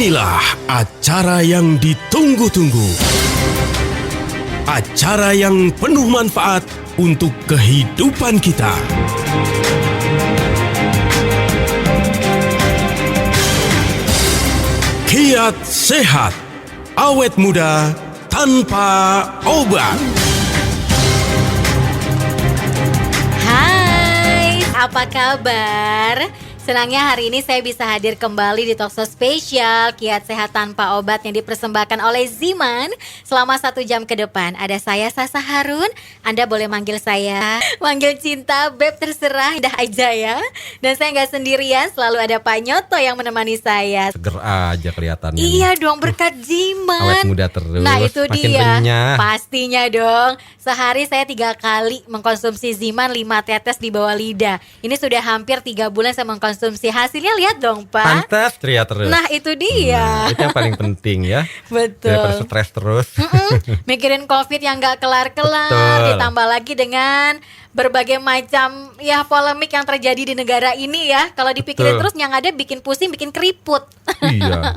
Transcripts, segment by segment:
Inilah acara yang ditunggu-tunggu. Acara yang penuh manfaat untuk kehidupan kita. Kiat Sehat, awet muda tanpa obat. Hai, apa kabar? Senangnya hari ini saya bisa hadir kembali di talkshow spesial Kiat Sehat Tanpa Obat yang dipersembahkan oleh Ziman selama 1 jam ke depan. Ada saya Sasa Harun, Anda boleh manggil saya, manggil cinta, beb terserah, dah aja ya. Dan saya nggak sendirian, selalu ada Pak Nyoto yang menemani saya. Seger aja kelihatannya. Iya dong, berkat Ziman. Awet muda terus. Nah itu makin dia, renyah. pastinya dong. Sehari saya 3 kali mengkonsumsi Ziman 5 tetes di bawah lidah. Ini sudah hampir 3 bulan saya mengkonsumsi. Hasilnya lihat dong Pak. Pantas ceria terus. Nah itu dia. Itu yang paling penting ya. Betul. Daripada stres terus. Mikirin COVID yang gak kelar-kelar. Betul. Ditambah lagi dengan berbagai macam ya polemik yang terjadi di negara ini ya. Kalau dipikirin Betul. terus yang ada bikin pusing, bikin keriput. Iya.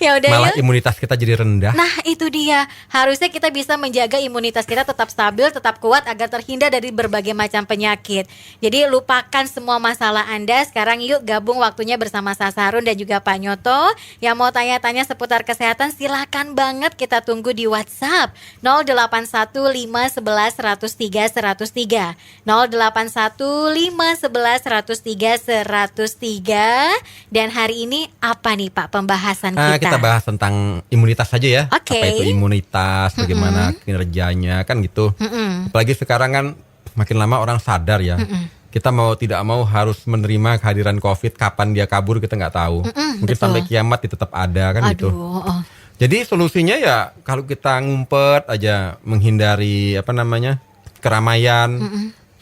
Ya udah Malah yuk. imunitas kita jadi rendah. Nah itu dia, harusnya kita bisa menjaga imunitas kita tetap stabil, tetap kuat agar terhindar dari berbagai macam penyakit. Jadi lupakan semua masalah Anda. Sekarang yuk gabung waktunya bersama Sasa Harun dan juga Pak Nyoto. Yang mau tanya-tanya seputar kesehatan silakan banget, kita tunggu di WhatsApp 081511103103 081511103103. Dan hari ini apa nih Pak pembahasan kita? Kita bahas tentang imunitas saja ya. Oke. Apa itu imunitas, bagaimana kinerjanya kan gitu. Apalagi sekarang kan makin lama orang sadar ya. Kita mau tidak mau harus menerima kehadiran COVID. Kapan dia kabur kita nggak tahu. Mungkin betul. sampai kiamat dia tetap ada kan gitu. Aduh, Jadi solusinya ya kalau kita ngumpet aja menghindari keramaian,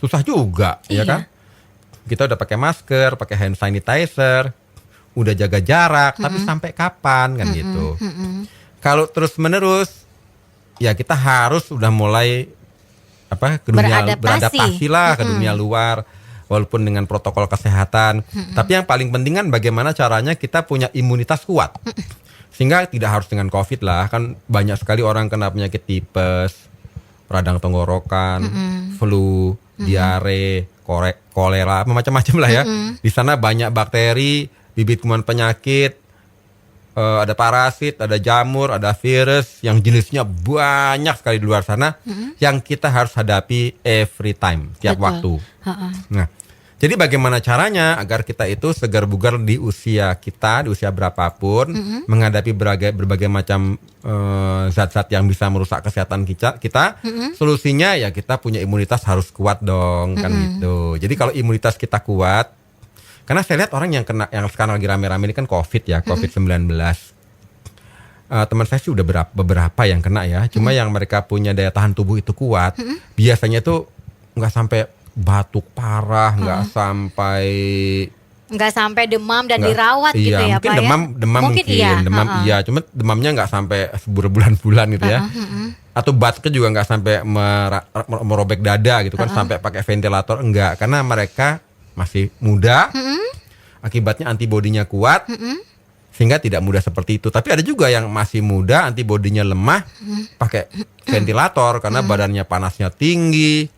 susah juga ya Iya. kan. Kita udah pakai masker, pakai hand sanitizer, udah jaga jarak, tapi sampai kapan kan gitu. Kalau terus menerus ya kita harus udah mulai ke dunia beradaptasi lah ke dunia luar. Walaupun dengan protokol kesehatan, tapi yang paling penting kan bagaimana caranya kita punya imunitas kuat. Sehingga tidak harus dengan COVID lah, kan banyak sekali orang kena penyakit tipes, radang tenggorokan, flu, diare, kolera, macam-macam lah ya. Di sana banyak bakteri, bibit kuman penyakit, ada parasit, ada jamur, ada virus yang jenisnya banyak sekali di luar sana yang kita harus hadapi every time, tiap Betul. waktu. Nah, jadi bagaimana caranya agar kita itu segar bugar di usia kita, di usia berapapun, menghadapi berbagai macam zat-zat yang bisa merusak kesehatan kita. Solusinya ya kita punya imunitas harus kuat dong, kan gitu. Jadi kalau imunitas kita kuat, karena saya lihat orang yang sekarang lagi rame-rame ini kan COVID ya, COVID-19. Teman saya sih udah beberapa yang kena ya. Cuma yang mereka punya daya tahan tubuh itu kuat, biasanya tuh nggak sampai batuk parah, nggak sampai demam dan nggak- dirawat iya, gitu ya mungkin Pak demam Mungkin demam iya, cuma demamnya nggak sampai berbulan-bulan gitu ya. Atau batuknya juga nggak sampai merobek dada gitu kan, sampai pakai ventilator enggak, karena mereka masih muda, akibatnya antibodinya kuat, sehingga tidak mudah seperti itu. Tapi ada juga yang masih muda, antibodinya lemah, pakai ventilator karena badannya panasnya tinggi,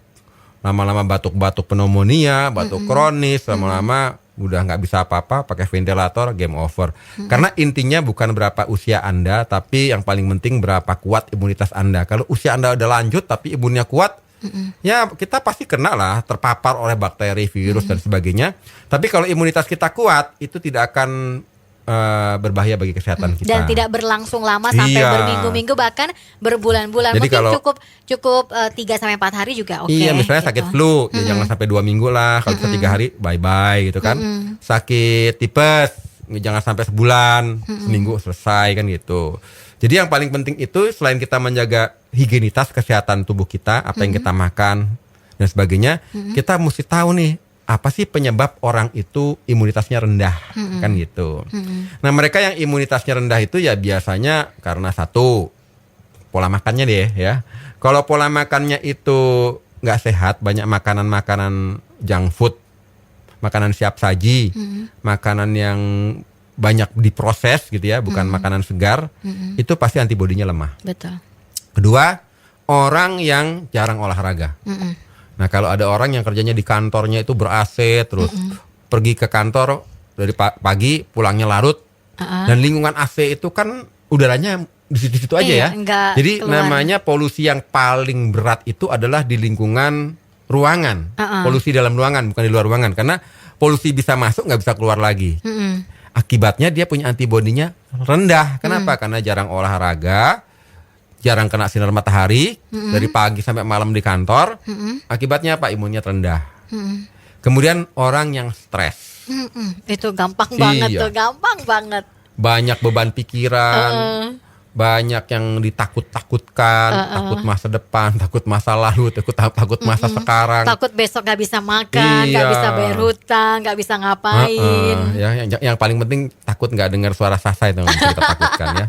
lama-lama batuk-batuk pneumonia, batuk kronis, lama-lama udah nggak bisa apa-apa, pakai ventilator, game over. Karena intinya bukan berapa usia Anda, tapi yang paling penting berapa kuat imunitas Anda. Kalau usia Anda udah lanjut tapi imunnya kuat, ya kita pasti kena lah, terpapar oleh bakteri, virus dan sebagainya. Tapi kalau imunitas kita kuat, itu tidak akan berbahaya bagi kesehatan kita. dan tidak berlangsung lama sampai Iya. berminggu-minggu bahkan berbulan-bulan. Jadi Mungkin kalau- cukup 3-4 hari juga oke. Iya, misalnya sakit flu, ya jangan sampai 2 minggu lah. Kalau bisa 3 hari, bye-bye gitu kan. Sakit tipes, jangan sampai sebulan, seminggu selesai kan gitu. Jadi yang paling penting itu selain kita menjaga higienitas kesehatan tubuh kita, apa yang kita makan dan sebagainya, kita mesti tahu nih apa sih penyebab orang itu imunitasnya rendah, kan gitu. Nah mereka yang imunitasnya rendah itu ya biasanya karena satu, pola makannya deh ya. Kalau pola makannya itu nggak sehat, banyak makanan-makanan junk food, makanan siap saji, makanan yang banyak diproses gitu ya, bukan makanan segar, itu pasti antibodinya lemah. Betul. Kedua, orang yang jarang olahraga. Nah, kalau ada orang yang kerjanya di kantornya itu ber-AC terus pergi ke kantor dari pagi pulangnya larut, dan lingkungan AC itu kan udaranya di situ-situ aja ya. Jadi keluar. namanya polusi yang paling berat itu adalah di lingkungan ruangan. Polusi dalam ruangan, bukan di luar ruangan, karena polusi bisa masuk nggak bisa keluar lagi. Akibatnya dia punya antibodinya rendah. Kenapa? Karena jarang olahraga, jarang kena sinar matahari, dari pagi sampai malam di kantor. Akibatnya apa? Imunnya rendah. Kemudian orang yang stres. Itu gampang banget Iya. tuh, gampang banget. Banyak beban pikiran, banyak yang ditakut-takutkan, takut masa depan, takut masa lalu, takut masa sekarang. Takut besok gak bisa makan, gak Iya. bisa bayar hutang, gak bisa ngapain. Ya, yang paling penting takut nggak dengar suara Sasa itu yang bisa kita takutkan ya.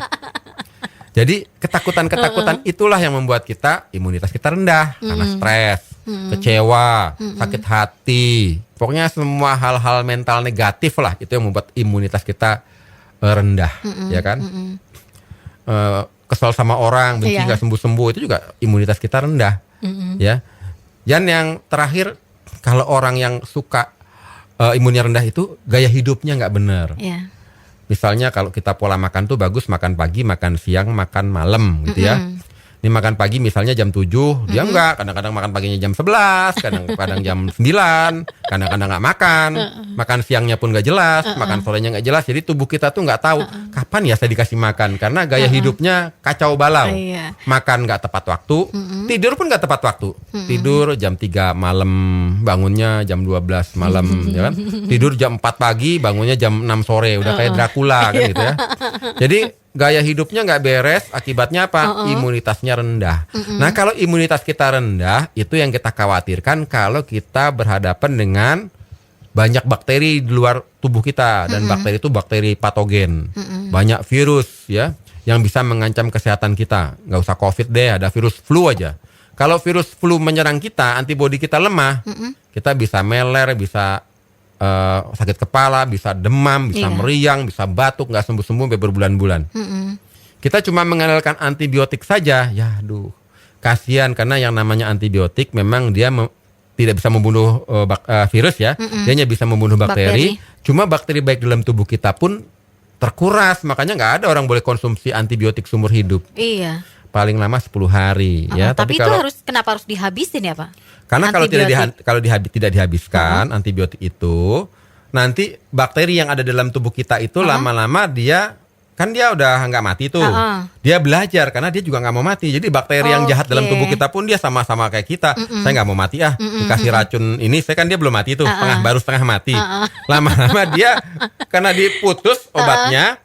Jadi ketakutan-ketakutan itulah yang membuat kita imunitas kita rendah karena stres, kecewa, sakit hati. Pokoknya semua hal-hal mental negatif lah itu yang membuat imunitas kita rendah, ya kan? Kesel sama orang, benci nggak sembuh-sembuh, itu juga imunitas kita rendah, ya. Dan yang terakhir, kalau orang yang suka imunnya rendah itu gaya hidupnya nggak benar. Iya. Misalnya kalau kita pola makan tuh bagus makan pagi, makan siang, makan malam gitu ya. Ini makan pagi misalnya jam 7, dia enggak, kadang-kadang makan paginya jam 11, kadang-kadang jam 9, kadang-kadang enggak makan. Makan siangnya pun enggak jelas, makan sorenya enggak jelas. Jadi tubuh kita tuh enggak tahu kapan ya saya dikasih makan karena gaya hidupnya kacau balau. Iya. Makan enggak tepat waktu, tidur pun enggak tepat waktu. Tidur jam 3 malam, bangunnya jam 12 malam ya kan. Tidur jam 4 pagi, bangunnya jam 6 sore, udah kayak Dracula kan gitu ya. Jadi gaya hidupnya nggak beres, akibatnya apa? Imunitasnya rendah. Nah, kalau imunitas kita rendah, itu yang kita khawatirkan kalau kita berhadapan dengan banyak bakteri di luar tubuh kita, dan bakteri itu bakteri patogen, banyak virus ya yang bisa mengancam kesehatan kita. Nggak usah COVID deh, ada virus flu aja. Kalau virus flu menyerang kita, antibodi kita lemah, kita bisa meler, bisa sakit kepala, bisa demam, bisa meriang, bisa batuk, nggak sembuh-sembuh sampai berbulan-bulan. Kita cuma mengandalkan antibiotik saja, ya aduh, kasihan karena yang namanya antibiotik memang dia tidak bisa membunuh virus ya, dia hanya bisa membunuh bakteri. Cuma bakteri baik dalam tubuh kita pun terkuras, makanya nggak ada orang boleh konsumsi antibiotik seumur hidup. Iya. Paling lama 10 hari ya. Tapi itu kalau kenapa harus dihabisin ya Pak? karena kalau Antibiotik. tidak dihabiskan antibiotik itu, nanti bakteri yang ada dalam tubuh kita itu lama-lama dia udah nggak mati tuh. Dia belajar karena dia juga nggak mau mati. Jadi bakteri yang jahat dalam tubuh kita pun dia sama-sama kayak kita. Saya nggak mau mati dikasih racun ini, saya kan dia belum mati tuh, baru setengah mati. Lama-lama dia karena diputus obatnya,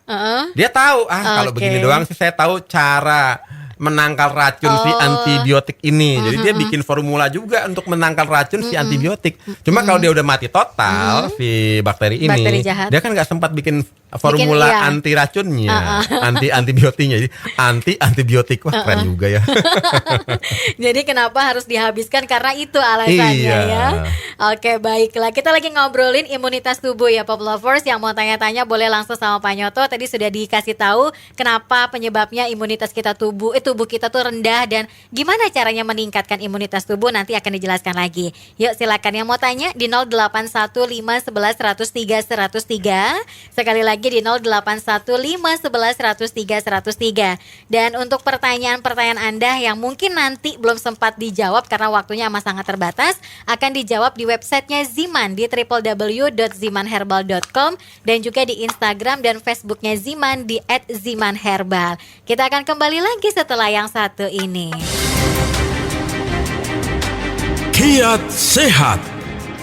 dia tahu kalau begini doang sih saya tahu cara menangkal racun si antibiotik ini. Jadi dia bikin formula juga untuk menangkal racun si antibiotik. Cuma kalau dia udah mati total si bakteri ini, Bakteri jahat. dia kan nggak sempat bikin formula anti racunnya, anti antibiotiknya. Jadi anti antibiotik, wah keren juga ya. Jadi kenapa harus dihabiskan? Karena itu alasannya ya. Oke, baiklah. Kita lagi ngobrolin imunitas tubuh ya Pop Lovers. Yang mau tanya-tanya boleh langsung sama Pak Nyoto. Tadi sudah dikasih tahu kenapa penyebabnya imunitas kita tubuh kita tuh rendah, dan gimana caranya meningkatkan imunitas tubuh nanti akan dijelaskan lagi. Yuk silakan yang mau tanya di 081511103103. Sekali lagi di 081511103103. Dan untuk pertanyaan-pertanyaan Anda yang mungkin nanti belum sempat dijawab karena waktunya amat sangat terbatas, akan dijawab di websitenya Ziman di www.zimanherbal.com dan juga di Instagram dan Facebooknya Ziman di @zimanherbal. Kita akan kembali lagi setelah yang satu ini. Kiat sehat,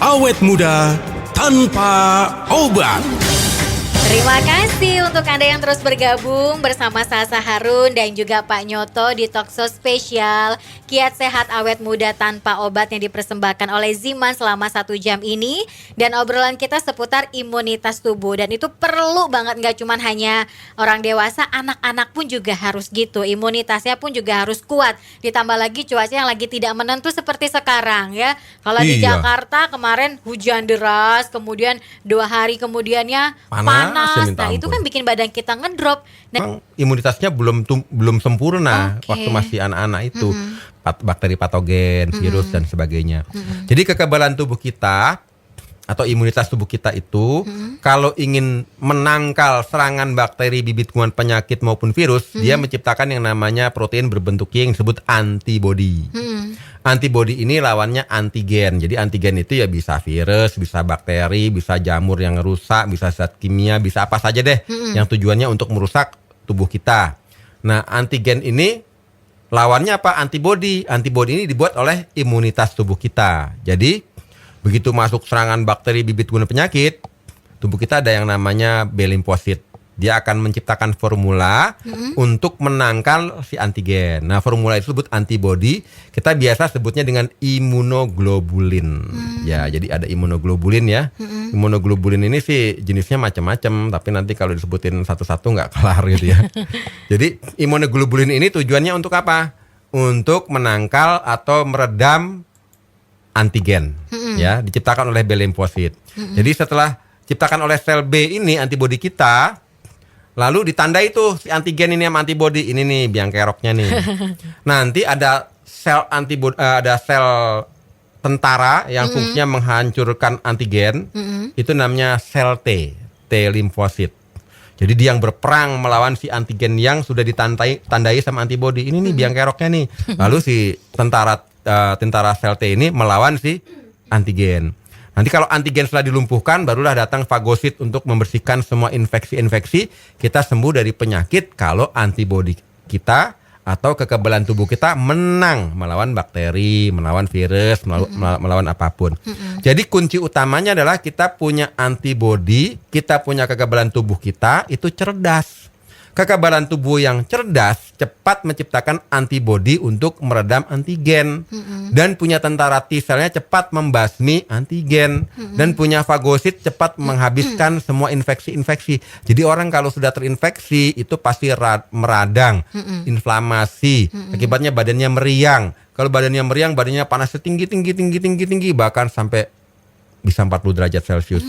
awet muda tanpa obat. Terima kasih untuk Anda yang terus bergabung bersama Sasa Harun dan juga Pak Nyoto di Talkshow spesial Kiat Sehat Awet Muda Tanpa Obat yang dipersembahkan oleh Ziman selama 1 jam ini. Dan obrolan kita seputar imunitas tubuh, dan itu perlu banget, gak cuma hanya orang dewasa, anak-anak pun juga harus gitu. Imunitasnya pun juga harus kuat. Ditambah lagi cuaca yang lagi tidak menentu seperti sekarang ya. Kalau di Jakarta kemarin hujan deras, kemudian 2 hari kemudiannya panas minta Nah, itu ampun. kan bikin badan kita ngedrop. Nah, Memang imunitasnya belum sempurna Oke. waktu masih anak-anak itu. Bakteri patogen, virus dan sebagainya. Jadi kekebalan tubuh kita atau imunitas tubuh kita itu kalau ingin menangkal serangan bakteri, bibit kuman penyakit maupun virus, dia menciptakan yang namanya protein berbentuk Y yang disebut antibodi. Antibodi ini lawannya antigen. Jadi antigen itu ya bisa virus, bisa bakteri, bisa jamur yang rusak, bisa zat kimia, bisa apa saja deh yang tujuannya untuk merusak tubuh kita. Nah, antigen ini lawannya apa? Antibodi. Antibodi ini dibuat oleh imunitas tubuh kita. Jadi begitu masuk serangan bakteri, bibit kuman penyakit, tubuh kita ada yang namanya B limfosit. Dia akan menciptakan formula untuk menangkal si antigen. Nah, formula itu disebut antibodi. Kita biasa sebutnya dengan imunoglobulin. Ya, jadi ada imunoglobulin ya. Imunoglobulin ini sih jenisnya macam-macam, tapi nanti kalau disebutin satu-satu nggak kelar gitu ya. Jadi imunoglobulin ini tujuannya untuk apa? Untuk menangkal atau meredam antigen. Ya, diciptakan oleh B limfosit. Jadi setelah diciptakan oleh sel B ini antibodi kita, lalu ditandai tuh si antigen ini sama antibodi. Ini nih biang keroknya nih. Nanti ada sel antibodi, ada sel tentara yang fungsinya menghancurkan antigen. Itu namanya sel T limfosit. Jadi dia yang berperang melawan si antigen yang sudah ditandai sama antibodi. Ini nih biang keroknya nih. Lalu si tentara sel T ini melawan si antigen. Nanti kalau antigen sudah dilumpuhkan, barulah datang fagosit untuk membersihkan semua infeksi-infeksi. Kita sembuh dari penyakit kalau antibodi kita atau kekebalan tubuh kita menang melawan bakteri, melawan virus, melawan apapun. Jadi kunci utamanya adalah kita punya antibodi, kita punya kekebalan tubuh kita itu cerdas. Kekebalan tubuh yang cerdas cepat menciptakan antibodi untuk meredam antigen. Dan punya tentara T-selnya cepat membasmi antigen. Dan punya fagosit cepat menghabiskan semua infeksi-infeksi. Jadi orang kalau sudah terinfeksi itu pasti meradang, inflamasi. Akibatnya badannya meriang. Kalau badannya meriang, badannya panas tinggi, bahkan sampai bisa 40 derajat Celcius.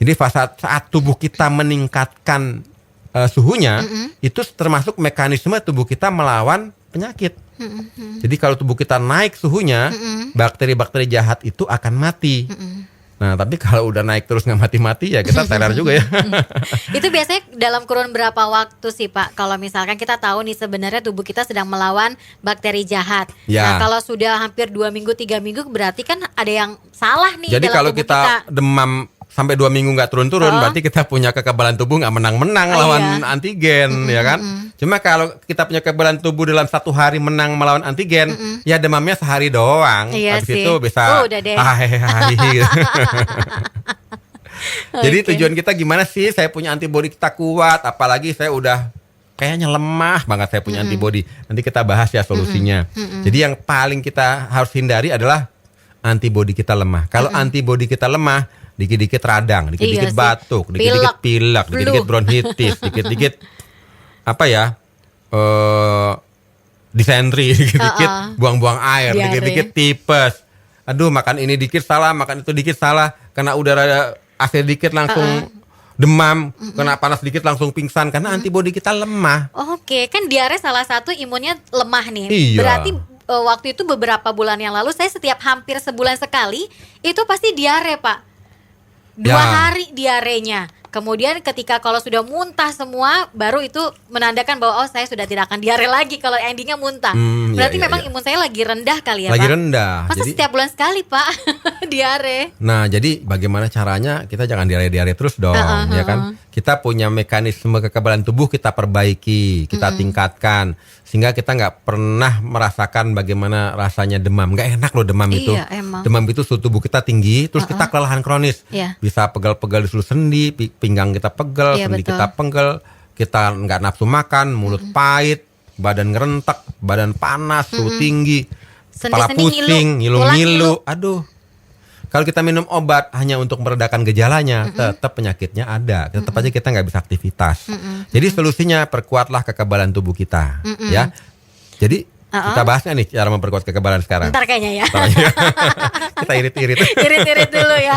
Jadi saat tubuh kita meningkatkan suhunya, itu termasuk mekanisme tubuh kita melawan penyakit. Jadi kalau tubuh kita naik suhunya, bakteri-bakteri jahat itu akan mati. Nah, tapi kalau udah naik terus nggak mati-mati ya kita teler juga ya. itu biasanya dalam kurun berapa waktu sih Pak? Kalau misalkan kita tahu nih sebenarnya tubuh kita sedang melawan bakteri jahat. Ya. Nah, kalau sudah hampir 2 minggu, 3 minggu berarti kan ada yang salah nih Jadi dalam kalau tubuh kita demam sampai 2 minggu nggak turun-turun, berarti kita punya kekebalan tubuh nggak menang-menang lawan antigen, ya kan? Cuma kalau kita punya kekebalan tubuh dalam 1 hari menang melawan antigen, ya demamnya sehari doang. Iya Habis sih. itu bisa Udah deh. gitu. Jadi Oke. tujuan kita gimana sih? Saya punya antibodi kita kuat, apalagi saya udah kayaknya lemah banget saya punya antibodi. Nanti kita bahas ya solusinya. Jadi yang paling kita harus hindari adalah antibodi kita lemah. Kalau antibodi kita lemah, dikit-dikit radang, dikit-dikit Iya sih. batuk, dikit-dikit pilek, Flu. dikit-dikit bronkitis, dikit-dikit apa ya? Disentri, dikit-dikit buang-buang air, Diare. dikit-dikit tipes. Aduh, makan ini dikit salah, makan itu dikit salah, kena udara AC dikit langsung demam, kena panas dikit langsung pingsan karena antibodi kita lemah. Oke, kan diare salah satu imunnya lemah nih. Iya. Berarti waktu itu beberapa bulan yang lalu saya setiap hampir sebulan sekali itu pasti diare Pak. 2 Ya. hari diarenya. Kemudian ketika kalau sudah muntah semua, baru itu menandakan bahwa oh saya sudah tidak akan diare lagi kalau endingnya muntah. Iya, Berarti iya, memang iya. imun saya lagi rendah kali ya Lagi Pak? rendah. Masa Jadi setiap bulan sekali Pak diare? Nah, jadi bagaimana caranya? Kita jangan diare-diare terus dong, ya kan? Kita punya mekanisme kekebalan tubuh kita perbaiki, kita tingkatkan, sehingga kita nggak pernah merasakan bagaimana rasanya demam. Nggak enak loh demam itu. Iya, emang. Demam itu suhu tubuh kita tinggi, terus kita kelelahan kronis. Iya. Bisa pegal-pegal di seluruh sendi, pinggang kita pegel, Iya, sendi betul. kita pegel, kita nggak nafsu makan, mulut pahit, badan ngerentek, badan panas, suhu tinggi, kepala Sendi-sendi pusing, ngilu, tulang ngilu-ngilu. Aduh. Kalau kita minum obat hanya untuk meredakan gejalanya, tetap penyakitnya ada. Tetap aja kita nggak bisa aktivitas. Jadi solusinya perkuatlah kekebalan tubuh kita, ya. Jadi Kita bahas nggak nih cara memperkuat kekebalan sekarang? Ntar kayaknya ya. Kita irit-irit. Irit-irit dulu ya.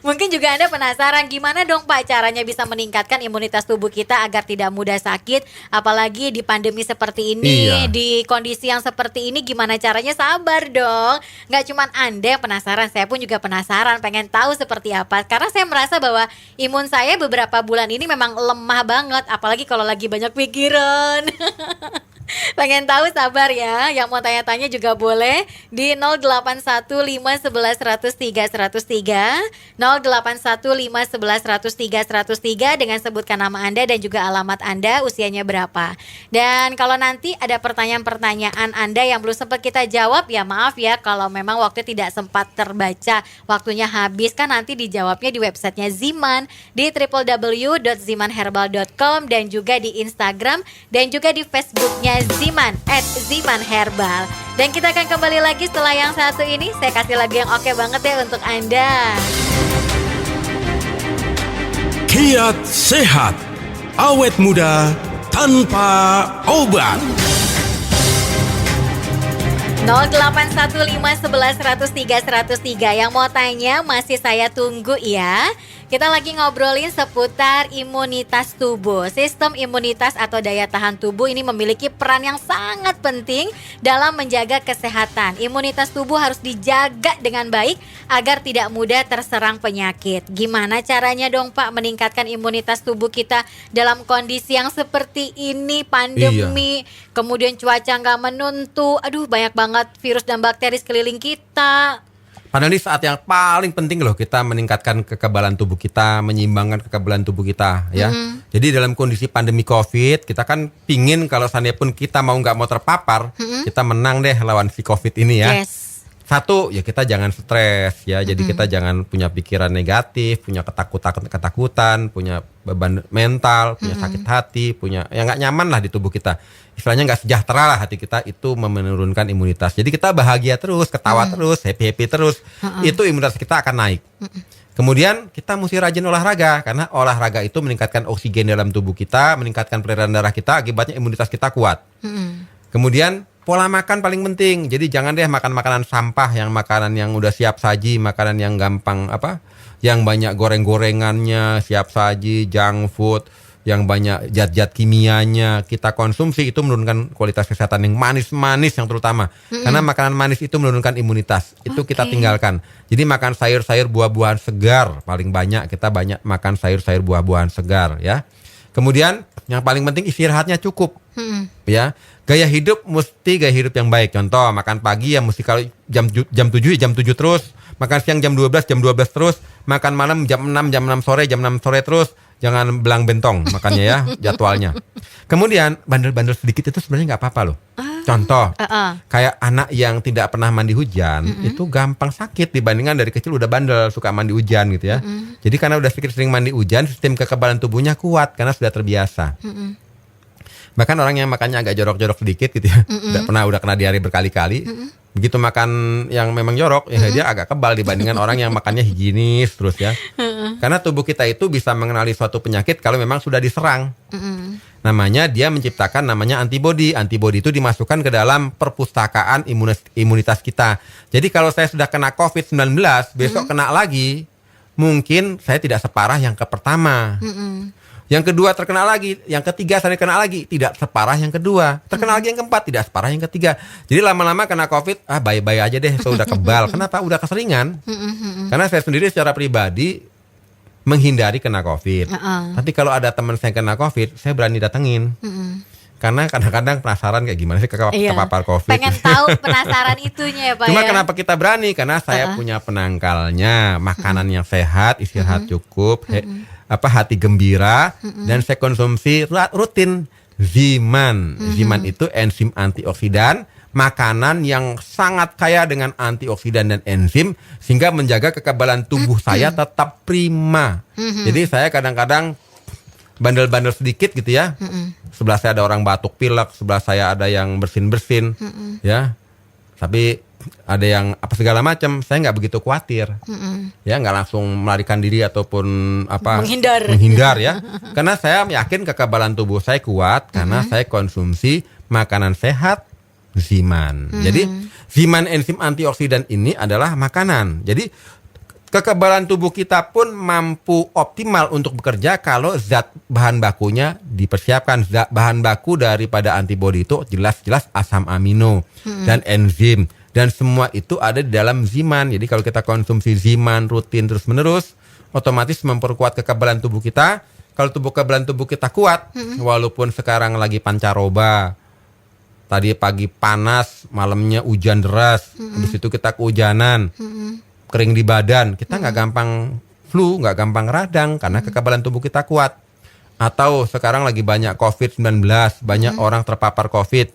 Mungkin juga Anda penasaran gimana dong Pak caranya bisa meningkatkan imunitas tubuh kita agar tidak mudah sakit. Apalagi di pandemi seperti ini, Iya. di kondisi yang seperti ini gimana caranya? Sabar dong. Nggak cuma Anda yang penasaran, saya pun juga penasaran pengen tahu seperti apa. Karena saya merasa bahwa imun saya beberapa bulan ini memang lemah banget. Apalagi kalau lagi banyak pikiran. Pengen tahu sabar ya. Yang mau tanya-tanya juga boleh di 081511103103 081511103103 dengan sebutkan nama Anda dan juga alamat Anda, usianya berapa. Dan kalau nanti ada pertanyaan-pertanyaan Anda yang belum sempat kita jawab, ya maaf ya kalau memang waktu tidak sempat terbaca, waktunya habis, kan nanti dijawabnya di websitenya Ziman di www.zimanherbal.com dan juga di Instagram dan juga di Facebooknya Ziman @zimanherbal. Dan kita akan kembali lagi setelah yang satu ini. Saya kasih lagu yang oke banget ya untuk Anda. Kiat sehat, awet muda tanpa obat. 081511103103 yang mau tanya masih saya tunggu ya. Kita lagi ngobrolin seputar imunitas tubuh. Sistem imunitas atau daya tahan tubuh ini memiliki peran yang sangat penting dalam menjaga kesehatan. Imunitas tubuh harus dijaga dengan baik agar tidak mudah terserang penyakit. Gimana caranya dong Pak meningkatkan imunitas tubuh kita dalam kondisi yang seperti ini, pandemi, kemudian cuaca nggak menentu, aduh banyak banget virus dan bakteri sekeliling kita. Padahal ini saat yang paling penting loh kita meningkatkan kekebalan tubuh kita, menyeimbangkan kekebalan tubuh kita ya. Jadi dalam kondisi pandemi COVID, kita kan pingin kalau seandainya pun kita mau nggak mau terpapar, kita menang deh lawan si COVID ini ya. Yes. Satu, ya kita jangan stres ya. Jadi kita jangan punya pikiran negatif, punya ketakutan, punya beban mental, punya sakit hati, punya yang nggak nyaman lah di tubuh kita. Istilahnya nggak sejahtera lah hati kita, itu menurunkan imunitas. Jadi kita bahagia terus, ketawa terus, happy terus. Itu imunitas kita akan naik. Kemudian kita mesti rajin olahraga karena olahraga itu meningkatkan oksigen dalam tubuh kita, meningkatkan peredaran darah kita, akibatnya imunitas kita kuat. Kemudian pola makan paling penting. Jadi jangan deh makan makanan sampah, yang makanan yang udah siap saji, makanan yang gampang yang banyak goreng-gorengannya, siap saji, junk food, yang banyak zat-zat kimianya kita konsumsi, itu menurunkan kualitas kesehatan, yang manis-manis yang terutama. Karena makanan manis itu menurunkan imunitas. Itu kita tinggalkan. Jadi makan sayur-sayur, buah-buahan segar paling banyak. Kita banyak makan sayur-sayur, buah-buahan segar ya. Kemudian yang paling penting istirahatnya cukup. Ya. Gaya hidup mesti gaya hidup yang baik. Contoh, makan pagi ya mesti kalau jam 7 terus, makan siang jam 12 terus, makan malam jam 6 sore terus. Jangan belang bentong makannya ya, jadwalnya. Kemudian bandel-bandel sedikit itu sebenarnya nggak apa-apa loh. Contoh, kayak anak yang tidak pernah mandi hujan, itu gampang sakit dibandingkan dari kecil udah bandel, suka mandi hujan gitu ya. Jadi karena udah sering mandi hujan, sistem kekebalan tubuhnya kuat karena sudah terbiasa. Bahkan orang yang makannya agak jorok-jorok sedikit gitu ya, udah kena diare berkali-kali, begitu makan yang memang jorok, ya dia agak kebal dibandingkan orang yang makannya higienis terus ya. Karena tubuh kita itu bisa mengenali suatu penyakit kalau memang sudah diserang. Namanya dia menciptakan namanya antibodi. Antibodi itu dimasukkan ke dalam perpustakaan imunitas kita. Jadi kalau saya sudah kena COVID-19, besok kena lagi, mungkin saya tidak separah yang ke pertama. Yang kedua terkena lagi, yang ketiga saya kena lagi, tidak separah yang kedua. Terkena lagi yang keempat, tidak separah yang ketiga. Jadi lama-lama kena COVID, bye-bye aja deh, saya udah kebal. Kenapa? Udah keseringan. Karena saya sendiri secara pribadi menghindari kena COVID. Tapi kalau ada teman saya kena COVID, saya berani datengin. Karena kadang-kadang penasaran kayak gimana sih kepapar COVID. Pengen tahu, penasaran itunya ya Pak. Cuma ya? kenapa kita berani? Karena saya punya penangkalnya, makanan yang sehat, istirahat cukup, hati gembira, dan saya konsumsi rutin Ziman. Ziman itu enzim antioksidan, makanan yang sangat kaya dengan antioksidan dan enzim sehingga menjaga kekebalan tubuh saya tetap prima. Jadi saya kadang-kadang bandel-bandel sedikit gitu ya. Sebelah saya ada orang batuk pilek, sebelah saya ada yang bersin-bersin, ya. Tapi ada yang apa segala macam, saya nggak begitu khawatir, ya nggak langsung melarikan diri ataupun menghindar ya. Karena saya yakin kekebalan tubuh saya kuat karena saya konsumsi makanan sehat, Ziman. Jadi Ziman enzim antioksidan ini adalah makanan. Jadi kekebalan tubuh kita pun mampu optimal untuk bekerja kalau zat bahan bakunya dipersiapkan. Zat bahan baku daripada antibodi itu jelas-jelas asam amino dan enzim. Dan semua itu ada di dalam Ziman. Jadi kalau kita konsumsi Ziman rutin terus-menerus, otomatis memperkuat kekebalan tubuh kita. Kalau kekebalan tubuh kita kuat, walaupun sekarang lagi pancaroba, tadi pagi panas, malamnya hujan deras, habis itu kita kehujanan, kering di badan, kita nggak gampang flu, nggak gampang radang karena kekebalan tubuh kita kuat. Atau sekarang lagi banyak COVID-19, banyak orang terpapar COVID.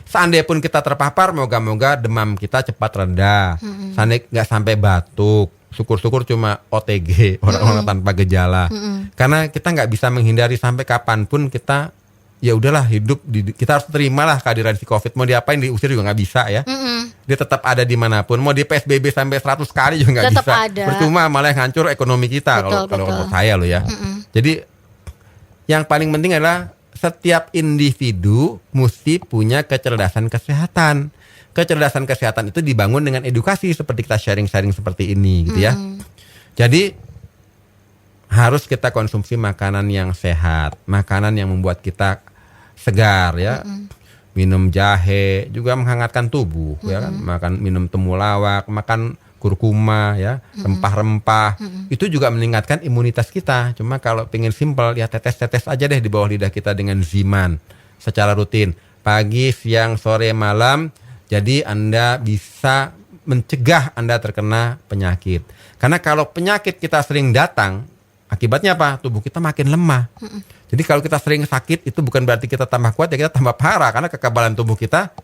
Seandainya pun kita terpapar, moga-moga demam kita cepat reda. Seandainya nggak sampai batuk, syukur-syukur cuma OTG, orang-orang tanpa gejala. Karena kita nggak bisa menghindari sampai kapanpun kita, ya udahlah hidup, kita harus terimalah kehadiran si COVID. Mau diapain, diusir juga nggak bisa ya. Dia tetap ada dimanapun. Mau di PSBB sampai 100 kali juga nggak bisa. Ada. Percuma, malah yang hancur ekonomi kita. Kalau menurut saya loh ya. Jadi yang paling penting adalah setiap individu mesti punya kecerdasan kesehatan. Kecerdasan kesehatan itu dibangun dengan edukasi seperti kita sharing-sharing seperti ini gitu ya. Jadi harus kita konsumsi makanan yang sehat, makanan yang membuat kita segar ya. Minum jahe juga menghangatkan tubuh ya kan. Minum temulawak, makan kurkuma ya, rempah-rempah. Itu juga meningkatkan imunitas kita. Cuma kalau pengen simpel ya tetes-tetes aja deh di bawah lidah kita dengan Ziman secara rutin. Pagi, siang, sore, malam. Jadi Anda bisa mencegah Anda terkena penyakit. Karena kalau penyakit kita sering datang, akibatnya apa? Tubuh kita makin lemah. Jadi kalau kita sering sakit itu bukan berarti kita tambah kuat, ya kita tambah parah karena kekebalan tubuh kita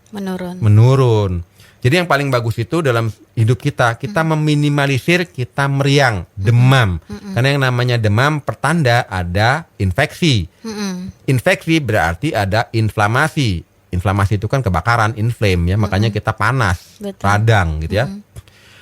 menurun. Jadi yang paling bagus itu dalam hidup kita meminimalisir kita meriang, demam. Karena yang namanya demam pertanda ada infeksi. Infeksi berarti ada inflamasi. Inflamasi itu kan kebakaran, inflame ya, makanya kita panas, radang gitu ya.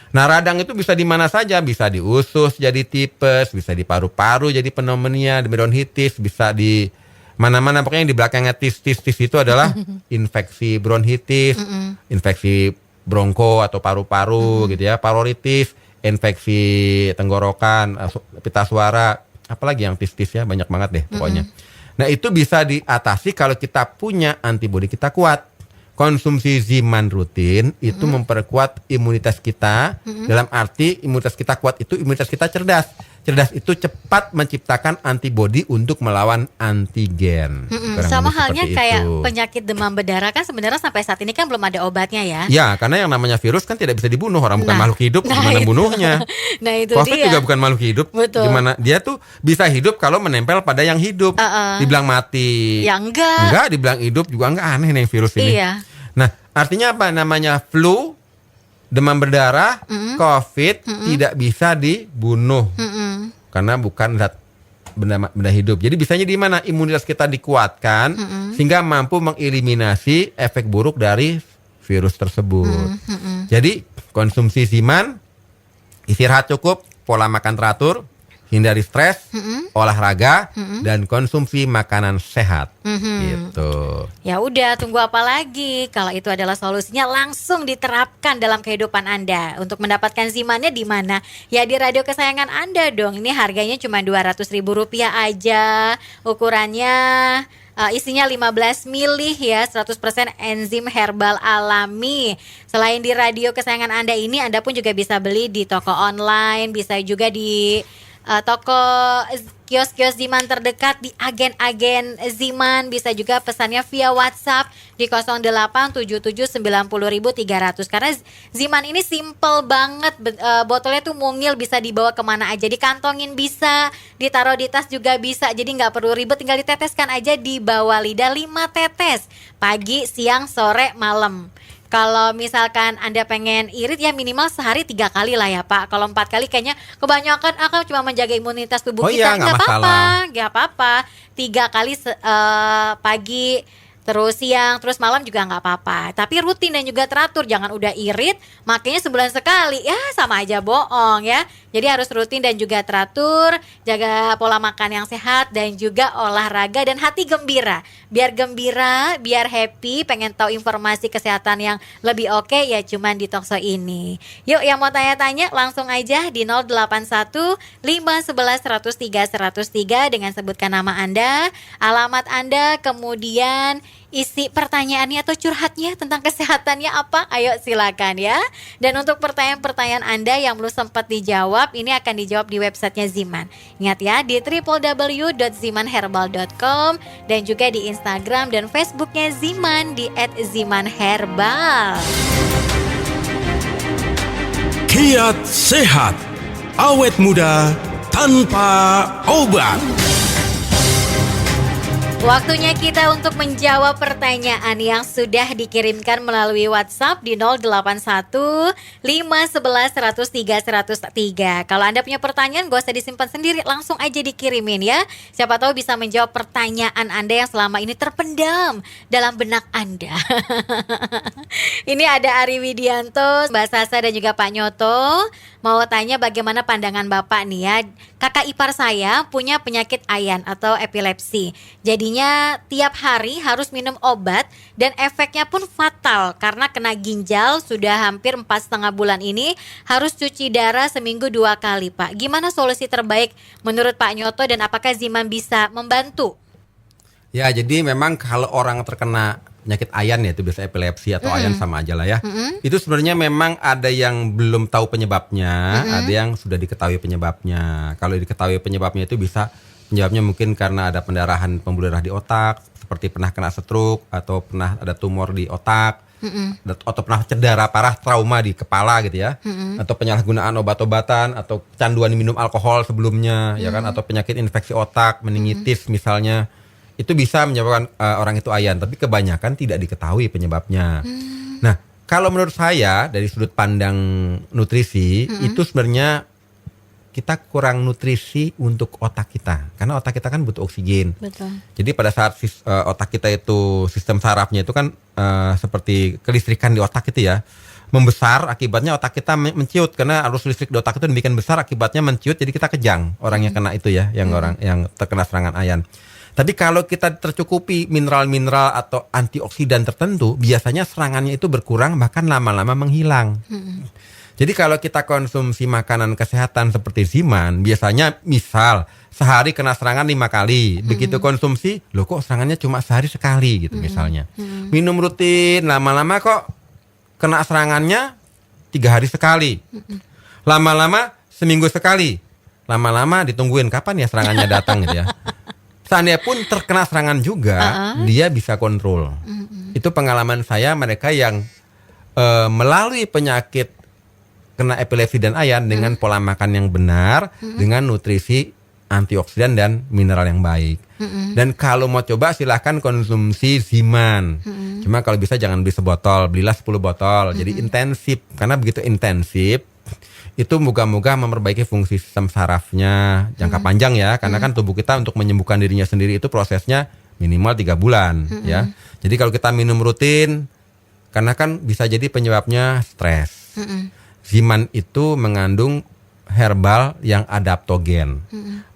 Nah, radang itu bisa di mana saja, bisa di usus jadi tipes, bisa di paru-paru jadi pneumonia, di bronkitis, bisa di mana-mana, pokoknya yang di belakangnya tis itu adalah infeksi bronkitis, infeksi bronko atau paru-paru gitu ya, paroritis, infeksi tenggorokan, pita suara, apalagi yang tis ya, banyak banget deh pokoknya. Nah, itu bisa diatasi kalau kita punya antibodi kita kuat. Konsumsi Ziman rutin itu memperkuat imunitas kita. Dalam arti imunitas kita kuat itu imunitas kita cerdas. Cerdas itu cepat menciptakan antibodi untuk melawan antigen. Sama halnya kayak penyakit demam berdarah kan sebenarnya sampai saat ini kan belum ada obatnya ya. Ya, karena yang namanya virus kan tidak bisa dibunuh. Orang bukan makhluk hidup, gimana bunuhnya? Nah itu COVID dia. juga bukan makhluk hidup. Betul. Gimana dia tuh bisa hidup kalau menempel pada yang hidup. Dibilang mati. Ya enggak. Enggak, dibilang hidup juga enggak, aneh nih virus ini. Iya. Nah, artinya apa? Namanya flu, demam berdarah, COVID tidak bisa dibunuh. Karena bukan zat benda hidup. Jadi bisanya di mana? Imunitas kita dikuatkan sehingga mampu mengeliminasi efek buruk dari virus tersebut. Jadi konsumsi Ziman, istirahat cukup, pola makan teratur, hindari stres, olahraga, dan konsumsi makanan sehat. Gitu. Ya udah, tunggu apa lagi? Kalau itu adalah solusinya, langsung diterapkan dalam kehidupan Anda. Untuk mendapatkan Zimannya di mana? Ya di radio kesayangan Anda dong. Ini harganya cuma Rp200.000 aja. Ukurannya isinya 15 mili ya, 100% enzim herbal alami. Selain di radio kesayangan Anda ini, Anda pun juga bisa beli di toko online, bisa juga di toko kios-kios Ziman terdekat, di agen-agen Ziman. Bisa juga pesannya via WhatsApp di 0877900300. Karena Ziman ini simple banget, botolnya tuh mungil, bisa dibawa kemana aja, dikantongin bisa, ditaruh di tas juga bisa. Jadi nggak perlu ribet, tinggal diteteskan aja di bawah lidah 5 tetes pagi, siang, sore, malam. Kalau misalkan Anda pengen irit ya minimal sehari 3 kali lah ya Pak. Kalau 4 kali kayaknya kebanyakan cuma menjaga imunitas tubuh kita. Iya, nggak apa-apa, nggak apa-apa. 3 kali pagi, terus siang, terus malam juga nggak apa-apa. Tapi rutin dan juga teratur, jangan udah irit, makanya sebulan sekali, ya sama aja bohong ya. Jadi harus rutin dan juga teratur, jaga pola makan yang sehat dan juga olahraga dan hati gembira. Biar gembira, biar happy, pengen tahu informasi kesehatan yang lebih oke ya cuman di Talkshow ini. Yuk yang mau tanya-tanya langsung aja di 081 511 103 103 dengan sebutkan nama Anda, alamat Anda, kemudian isi pertanyaannya atau curhatnya tentang kesehatannya apa? Ayo silakan ya. Dan untuk pertanyaan-pertanyaan Anda yang belum sempat dijawab, ini akan dijawab di websitenya Ziman. Ingat ya, di www.zimanherbal.com dan juga di Instagram dan Facebooknya Ziman di @zimanherbal. Kiat sehat, awet muda tanpa obat. Waktunya kita untuk menjawab pertanyaan yang sudah dikirimkan melalui WhatsApp di 081 511 103 103. Kalau Anda punya pertanyaan gak usah disimpan sendiri, langsung aja dikirimin ya. Siapa tahu bisa menjawab pertanyaan Anda yang selama ini terpendam dalam benak Anda. Ini ada Ari Widianto, Mbak Sasa dan juga Pak Nyoto. Mau tanya bagaimana pandangan Bapak nih ya. Kakak ipar saya punya penyakit ayan atau epilepsi. Jadinya tiap hari harus minum obat dan efeknya pun fatal karena kena ginjal. Sudah hampir 4,5 bulan ini harus cuci darah seminggu 2 kali, Pak. Gimana solusi terbaik menurut Pak Nyoto dan apakah Ziman bisa membantu? Ya, jadi memang kalau orang terkena penyakit ayan ya, itu biasa epilepsi atau ayan sama aja lah ya. Itu sebenarnya memang ada yang belum tahu penyebabnya, ada yang sudah diketahui penyebabnya. Kalau diketahui penyebabnya itu bisa penyebabnya mungkin karena ada pendarahan pembuluh darah di otak, seperti pernah kena stroke atau pernah ada tumor di otak, atau pernah cedera parah, trauma di kepala gitu ya, atau penyalahgunaan obat-obatan atau kecanduan minum alkohol sebelumnya, ya kan, atau penyakit infeksi otak, meningitis misalnya. Itu bisa menyebabkan orang itu ayan, tapi kebanyakan tidak diketahui penyebabnya. Nah, kalau menurut saya dari sudut pandang nutrisi, itu sebenarnya kita kurang nutrisi untuk otak kita, karena otak kita kan butuh oksigen. Betul. Jadi pada saat otak kita itu sistem sarafnya itu kan seperti kelistrikan di otak itu ya, membesar, akibatnya otak kita menciut karena arus listrik di otak itu demikian besar, akibatnya menciut, jadi kita kejang orang yang kena itu ya, yang orang yang terkena serangan ayan. Tapi kalau kita tercukupi mineral-mineral atau antioksidan tertentu, biasanya serangannya itu berkurang bahkan lama-lama menghilang. Jadi kalau kita konsumsi makanan kesehatan seperti Ziman, biasanya misal sehari kena serangan 5 kali. Begitu konsumsi, loh kok serangannya cuma sehari sekali gitu misalnya. Minum rutin, lama-lama kok kena serangannya 3 hari sekali. Lama-lama seminggu sekali. Lama-lama ditungguin kapan ya serangannya datang gitu ya. Seandainya pun terkena serangan juga, dia bisa kontrol. Itu pengalaman saya, mereka yang melalui penyakit kena epilepsi dan ayan dengan pola makan yang benar, dengan nutrisi antioksidan dan mineral yang baik. Dan kalau mau coba silahkan konsumsi Ziman. Cuma kalau bisa jangan beli sebotol, belilah 10 botol. Jadi intensif, karena begitu intensif itu moga-moga memperbaiki fungsi sistem sarafnya jangka panjang ya, karena kan tubuh kita untuk menyembuhkan dirinya sendiri itu prosesnya minimal 3 bulan ya. Jadi kalau kita minum rutin, karena kan bisa jadi penyebabnya stres. Ziman itu mengandung herbal yang adaptogen,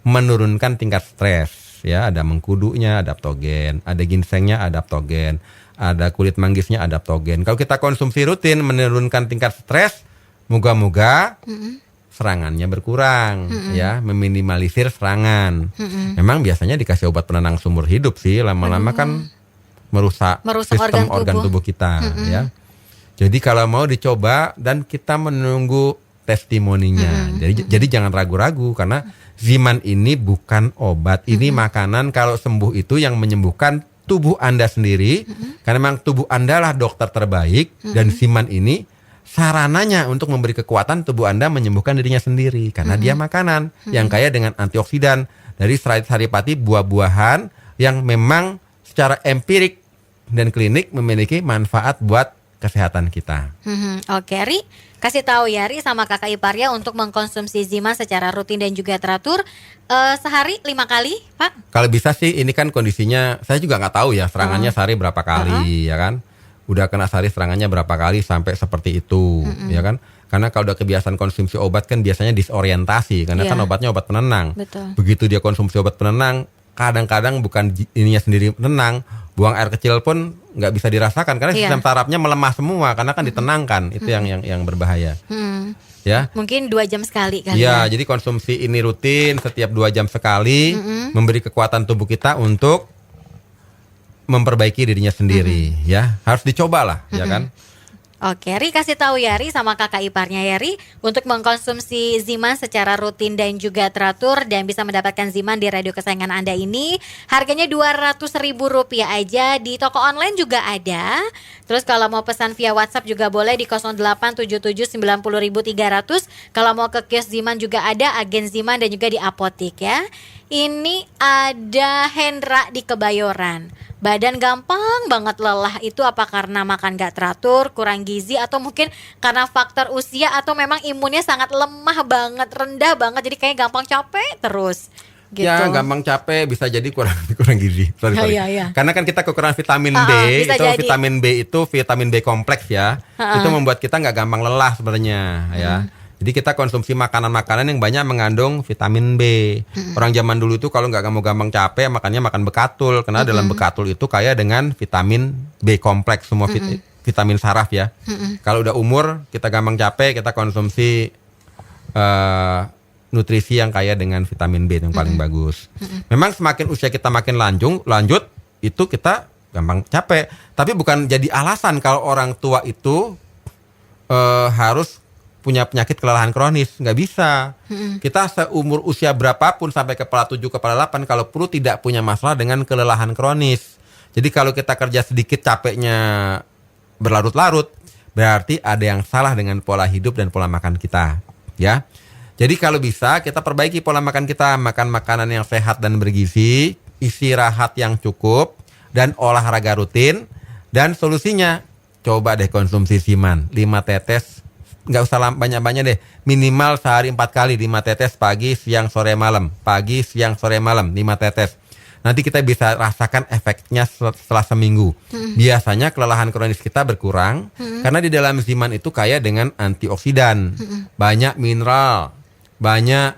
menurunkan tingkat stres ya. Ada mengkudunya adaptogen, ada ginsengnya adaptogen, ada kulit manggisnya adaptogen. Kalau kita konsumsi rutin menurunkan tingkat stres, moga-moga serangannya berkurang ya, meminimalisir serangan. Memang biasanya dikasih obat penenang seumur hidup sih, lama-lama kan merusak sistem organ tubuh kita ya. Jadi kalau mau dicoba dan kita menunggu testimoninya. Jadi jangan ragu-ragu, karena Ziman ini bukan obat, ini makanan. Kalau sembuh itu yang menyembuhkan tubuh Anda sendiri, karena memang tubuh Anda lah dokter terbaik, dan Ziman ini sarananya untuk memberi kekuatan tubuh Anda menyembuhkan dirinya sendiri, karena dia makanan yang kaya dengan antioksidan dari saripati buah-buahan yang memang secara empirik dan klinik memiliki manfaat buat kesehatan kita. Oke, Ri, kasih tahu ya Ri sama kakak iparnya untuk mengkonsumsi Ziman secara rutin dan juga teratur sehari 5 kali, Pak. Kalau bisa sih, ini kan kondisinya saya juga nggak tahu ya serangannya sehari berapa kali, ya kan? Udah kena sehari serangannya berapa kali sampai seperti itu, ya kan? Karena kalau udah kebiasaan konsumsi obat kan biasanya disorientasi, karena kan obatnya obat penenang. Betul. Begitu dia konsumsi obat penenang, kadang-kadang bukan ininya sendiri tenang, buang air kecil pun nggak bisa dirasakan karena sistem sarafnya melemah semua karena kan ditenangkan. Itu yang berbahaya. Ya. Mungkin 2 jam sekali kali Ya, ya. jadi konsumsi ini rutin setiap 2 jam sekali, memberi kekuatan tubuh kita untuk memperbaiki dirinya sendiri, ya. Harus dicobalah, ya kan? Oke, Ri kasih tahu ya Ri sama kakak iparnya ya Ri untuk mengkonsumsi Ziman secara rutin dan juga teratur dan bisa mendapatkan Ziman di radio kesayangan Anda ini harganya Rp200.000 aja, di toko online juga ada. Terus kalau mau pesan via WhatsApp juga boleh di 087790.300. Kalau mau ke kios Ziman juga ada, agen Ziman dan juga di apotik ya. Ini ada Hendra di Kebayoran. Badan gampang banget lelah, itu apa karena makan gak teratur, kurang gizi, atau mungkin karena faktor usia, atau memang imunnya sangat lemah banget, rendah banget, jadi kayak gampang capek terus gitu. Ya, gampang capek, bisa jadi kurang gizi. Sorry. Iya. Karena kan kita kekurangan vitamin B, bisa itu jadi. vitamin B itu vitamin B kompleks ya. Itu membuat kita nggak gampang lelah sebenarnya, ya. Jadi kita konsumsi makanan-makanan yang banyak mengandung vitamin B. Orang zaman dulu itu kalau nggak mau gampang capek, makannya makan bekatul. Karena dalam bekatul itu kaya dengan vitamin B kompleks, semua vitamin saraf ya. Kalau udah umur, kita gampang capek, kita konsumsi nutrisi yang kaya dengan vitamin B yang paling bagus. Memang semakin usia kita makin lanjut, itu kita gampang capek. Tapi bukan jadi alasan kalau orang tua itu harus punya penyakit kelelahan kronis, nggak bisa. Kita seumur usia berapapun sampai kepala 7, kepala 8 kalau perlu tidak punya masalah dengan kelelahan kronis. Jadi kalau kita kerja sedikit capeknya berlarut-larut, berarti ada yang salah dengan pola hidup dan pola makan kita, ya. Jadi kalau bisa kita perbaiki pola makan kita, makan makanan yang sehat dan bergizi, istirahat yang cukup dan olahraga rutin. Dan solusinya coba deh konsumsi Ziman 5 tetes. Nggak usah banyak-banyak deh, minimal sehari 4 kali 5 tetes, pagi, siang, sore, malam. Pagi, siang, sore, malam 5 tetes. Nanti kita bisa rasakan efeknya setelah seminggu. Biasanya kelelahan kronis kita berkurang karena di dalam Ziman itu kaya dengan antioksidan, banyak mineral, banyak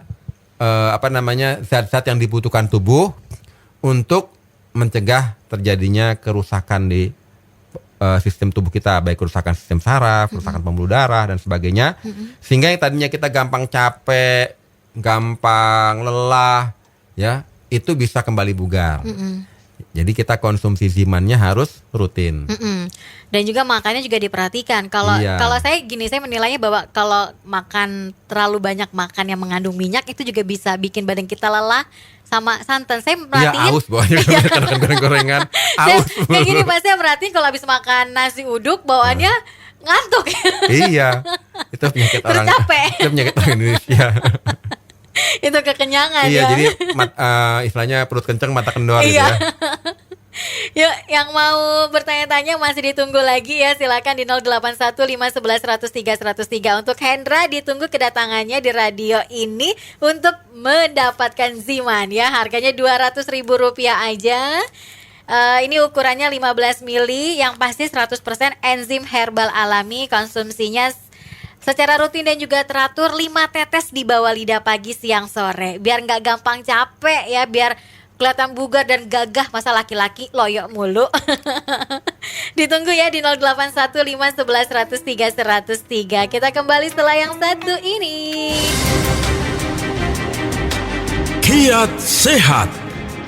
zat-zat yang dibutuhkan tubuh untuk mencegah terjadinya kerusakan di sistem tubuh kita, baik kerusakan sistem saraf, kerusakan pembuluh darah dan sebagainya. Sehingga yang tadinya kita gampang capek, gampang lelah, ya, itu bisa kembali bugar. Jadi kita konsumsi Zimannya harus rutin. Dan juga makannya juga diperhatikan. Kalau saya menilainya bahwa kalau makan terlalu banyak makan yang mengandung minyak itu juga bisa bikin badan kita lelah sama santan. Saya merhatiin. Iya, aus bawahnya makan goreng-gorengan. Aus. Kayak gini pasti saya merhatiin kalau habis makan nasi uduk bawaannya ngantuk. Iya. Itu penyakit Terus capek. Itu penyakit orang Indonesia. Itu kekenyangan Iya, ya. jadi istilahnya perut kencang mata kendor gitu ya. Yuk, yang mau bertanya-tanya masih ditunggu lagi ya. Silakan di 081511103103. Untuk Hendra ditunggu kedatangannya di radio ini untuk mendapatkan Ziman ya. Harganya Rp200.000 aja. Ini ukurannya 15 mili, yang pasti 100% enzim herbal alami. Konsumsinya secara rutin dan juga teratur 5 tetes di bawah lidah pagi, siang, sore. Biar nggak gampang capek ya, biar kelihatan bugar dan gagah, masa laki-laki loyok mulu. Ditunggu ya di 081511103103. Kita kembali setelah yang satu ini. Kiat sehat,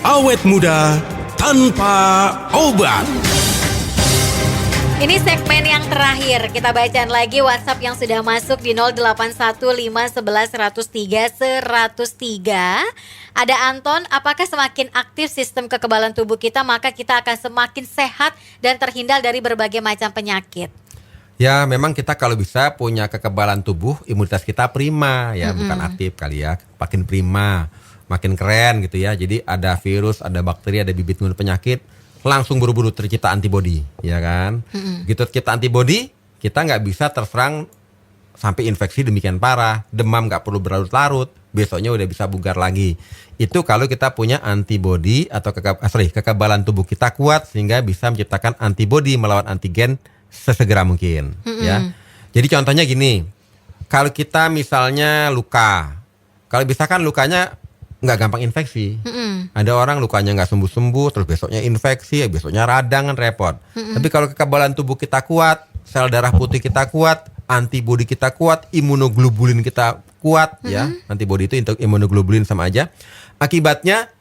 awet muda tanpa obat. Ini segmen yang terakhir. Kita bacain lagi WhatsApp yang sudah masuk di 081511103103. Ada Anton, apakah semakin aktif sistem kekebalan tubuh kita, maka kita akan semakin sehat dan terhindar dari berbagai macam penyakit? Ya, memang kita kalau bisa punya kekebalan tubuh, imunitas kita prima ya, bukan aktif kali ya, makin prima, makin keren gitu ya. Jadi ada virus, ada bakteri, ada bibit penyakit, langsung buru-buru tercipta antibodi, ya kan? Gitu tercipta antibodi, kita nggak bisa terserang sampai infeksi demikian parah, demam nggak perlu berlarut-larut, besoknya udah bisa bugar lagi. Itu kalau kita punya antibodi atau kekebalan tubuh kita kuat sehingga bisa menciptakan antibodi melawan antigen sesegera mungkin. Ya. Jadi contohnya gini, kalau kita misalnya luka, kalau misalkan lukanya nggak gampang infeksi, ada orang lukanya nggak sembuh-sembuh, terus besoknya infeksi, besoknya radang kan repot. Tapi kalau kekebalan tubuh kita kuat, sel darah putih kita kuat, antibodi kita kuat, imunoglobulin kita kuat, ya. Antibodi itu untuk imunoglobulin sama aja. Akibatnya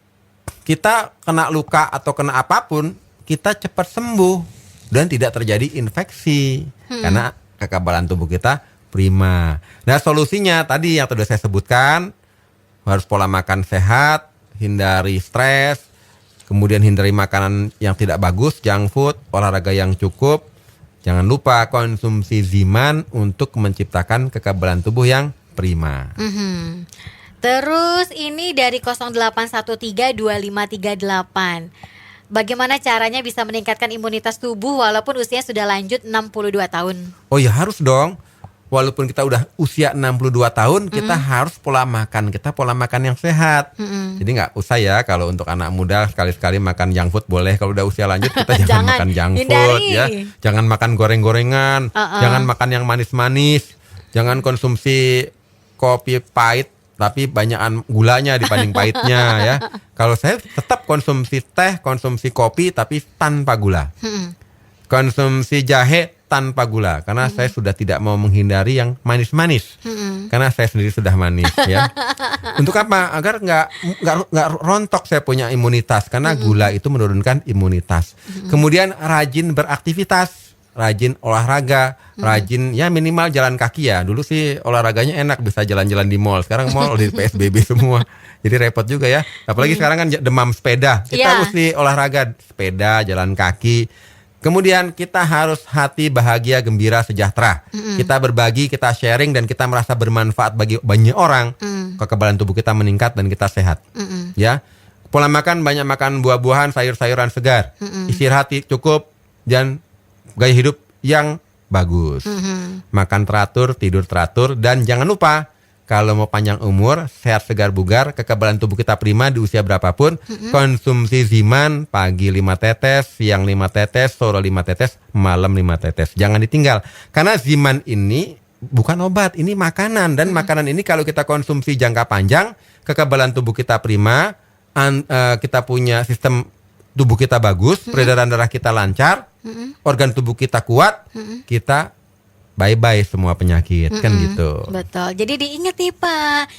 kita kena luka atau kena apapun, kita cepat sembuh dan tidak terjadi infeksi karena kekebalan tubuh kita prima. Nah, solusinya tadi yang sudah saya sebutkan, harus pola makan sehat, hindari stres, kemudian hindari makanan yang tidak bagus, junk food, olahraga yang cukup. Jangan lupa konsumsi Ziman untuk menciptakan kekebalan tubuh yang prima. Terus ini dari 08132538. Bagaimana caranya bisa meningkatkan imunitas tubuh walaupun usia sudah lanjut 62 tahun? Oh ya harus dong. Walaupun kita udah usia 62 tahun, kita harus pola makan yang sehat. Jadi nggak usah ya kalau untuk anak muda sekali-sekali makan junk food boleh. Kalau udah usia lanjut kita jangan makan junk food ya. Jangan makan goreng-gorengan, jangan makan yang manis-manis, jangan konsumsi kopi pahit tapi banyakan gulanya dibanding pahitnya ya. Kalau saya tetap konsumsi teh, konsumsi kopi tapi tanpa gula. Konsumsi jahe tanpa gula karena saya sudah tidak mau menghindari yang manis-manis karena saya sendiri sudah manis ya. Untuk apa? Agar nggak rontok saya punya imunitas karena gula itu menurunkan imunitas. Kemudian rajin beraktivitas, rajin olahraga, rajin ya minimal jalan kaki ya. Dulu sih olahraganya enak bisa jalan-jalan di mall. Sekarang mall di PSBB semua. Jadi repot juga ya. Apalagi sekarang kan demam sepeda. Kita mesti olahraga sepeda, jalan kaki. Kemudian kita harus hati bahagia, gembira, sejahtera. Kita berbagi, kita sharing dan kita merasa bermanfaat bagi banyak orang. Kekebalan tubuh kita meningkat dan kita sehat. Ya. Pola makan banyak makan buah-buahan, sayur-sayuran segar. Istirahat cukup dan gaya hidup yang bagus. Makan teratur, tidur teratur dan jangan lupa kalau mau panjang umur, sehat segar bugar, kekebalan tubuh kita prima di usia berapapun, konsumsi Ziman pagi 5 tetes, siang 5 tetes, sore 5 tetes, malam 5 tetes. Jangan ditinggal. Karena Ziman ini bukan obat, ini makanan. Dan makanan ini kalau kita konsumsi jangka panjang, kekebalan tubuh kita prima, kita punya sistem tubuh kita bagus, peredaran darah kita lancar, organ tubuh kita kuat, kita bye-bye semua penyakit kan gitu. Betul. Jadi diingat nih Pak,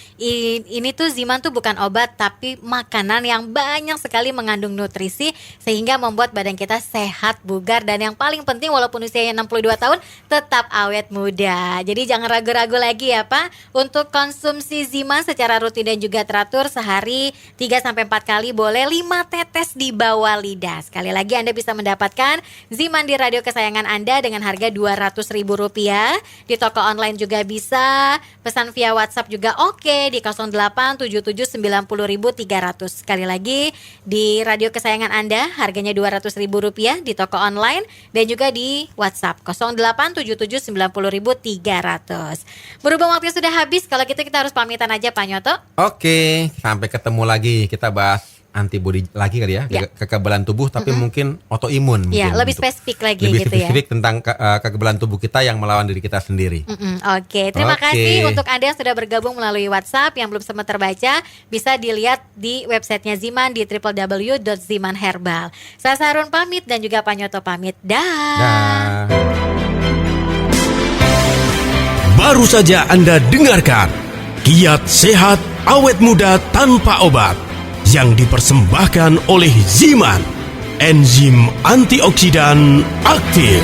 ini tuh Ziman tuh bukan obat tapi makanan yang banyak sekali mengandung nutrisi sehingga membuat badan kita sehat, bugar dan yang paling penting walaupun usianya 62 tahun tetap awet muda. Jadi jangan ragu-ragu lagi ya Pak untuk konsumsi Ziman secara rutin dan juga teratur sehari 3-4 kali boleh 5 tetes di bawah lidah. Sekali lagi Anda bisa mendapatkan Ziman di radio kesayangan Anda dengan harga Rp200.000. Di toko online juga bisa, pesan via WhatsApp juga oke di 087790.300. Sekali lagi di radio kesayangan Anda harganya Rp200.000 di toko online dan juga di WhatsApp 087790.300. Berhubung waktu sudah habis, kalau gitu kita harus pamitan aja Pak Nyoto. Oke, sampai ketemu lagi, kita bahas antibodi lagi kali ya, kekebalan tubuh tapi mungkin autoimun. Ya, lebih spesifik lagi lebih gitu spesifik tentang kekebalan tubuh kita yang melawan diri kita sendiri. Oke, terima kasih untuk Anda yang sudah bergabung melalui WhatsApp. Yang belum sempat terbaca bisa dilihat di websitenya Ziman di www.zimanherbal. Saya Sarun pamit dan juga Pak Nyoto pamit. Dah. Baru saja Anda dengarkan Kiat Sehat Awet Muda Tanpa Obat yang dipersembahkan oleh Ziman, enzim antioksidan aktif.